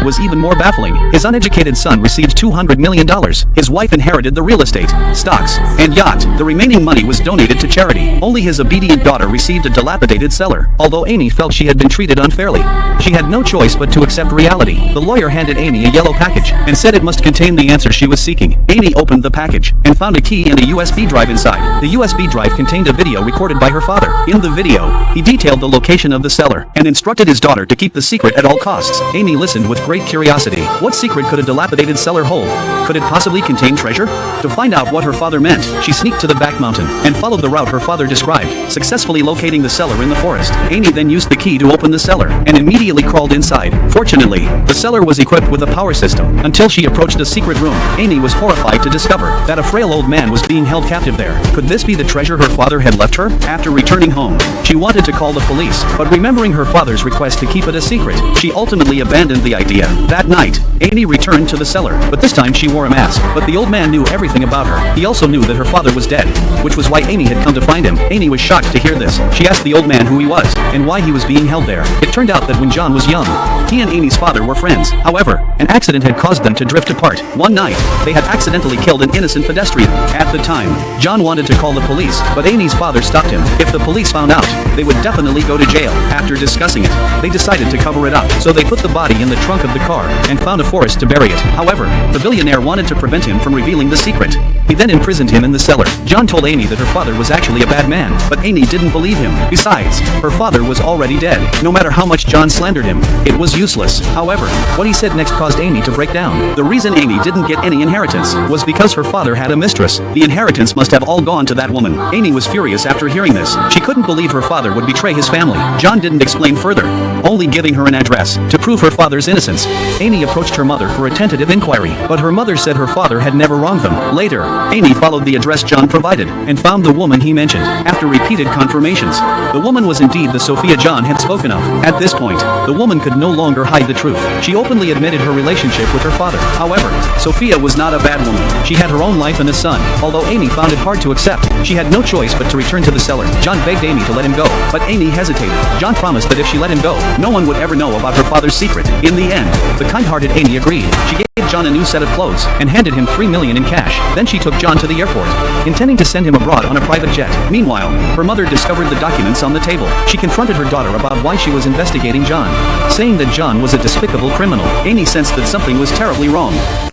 was even more baffling. His uneducated son received $200 million. His wife inherited the real estate, stocks, and yacht. The remaining money was donated to charity. Only his obedient daughter received a dilapidated cellar. Although Amy felt she had been treated unfairly, she had no choice but to accept reality. The lawyer handed Amy a yellow package and said it must contain the answer she was seeking. Amy opened the package and found a key and a USB drive inside. The USB drive contained a video recorded by her father. In the video, he detailed the location of the cellar and instructed his daughter to keep the secret at all costs. Amy listened with great curiosity. What secret could a dilapidated cellar hold? Could it possibly contain treasure? To find out what her father meant, she sneaked to the back mountain and followed the route her father described, successfully locating the cellar in the forest. Amy then used the key to open the cellar and immediately crawled inside. Fortunately, the cellar was equipped with a power system. Until she approached the secret room, Amy was horrified to discover that a frail old man was being held captive there. Could this be the treasure her father had left her? After returning home, she wanted to call the police, but remembering her father's request to keep it a secret, she ultimately abandoned the idea. That night, Amy returned to the cellar, but this time she wore a mask. But the old man knew everything about her. He also knew that her father was dead, which was why Amy had come to find him. Amy was shocked to hear this. She asked the old man who he was and why he was being held there. It turned out that when John was young, he and Amy's father were friends. However, an accident had caused them to drift apart. One night, they had accidentally killed an innocent pedestrian. At the time, John wanted to call the police, but Amy's father stopped him. If the police found out, they would definitely go to jail. After discussing it, they decided to cover it up. So they put the body in the trunk of the car and found a forest to bury it. However, the billionaire wanted to prevent him from revealing the secret. He then imprisoned him in the cellar. John told Amy that her father was actually a bad man, but Amy didn't believe him. Besides, her father was already dead. No matter how much John slandered him, it was useless. However, what he said next caused Amy to break down. The reason Amy didn't get any inheritance was because her father had a mistress. The inheritance must have all gone to that woman. Amy was furious after hearing this. She couldn't believe her father would betray his family. John didn't explain further, only giving her an address to prove her father's innocence. Amy approached her mother for a tentative inquiry, but her mother said her father had never wronged them. Later, Amy followed the address John provided and found the woman he mentioned. After repeated confirmations, the woman was indeed the Sophia John had spoken of. At this point, the woman could no longer hide the truth. She openly admitted her relationship with her father. However, Sophia was not a bad woman. She had her own life and a son. Although Amy found it hard to accept, she had no choice but to return to the cellar. John begged Amy to let him go, but Amy hesitated. John promised that if she let him go, no one would ever know about her father's secret. In the end, the kind-hearted Amy agreed. She gave John a new set of clothes and handed him $3 million in cash. Then she took John to the airport, intending to send him abroad on a private jet. Meanwhile, her mother discovered the documents on the table. She confronted her daughter about why she was investigating John, saying that John was a despicable criminal. Amy sensed that something was terribly wrong.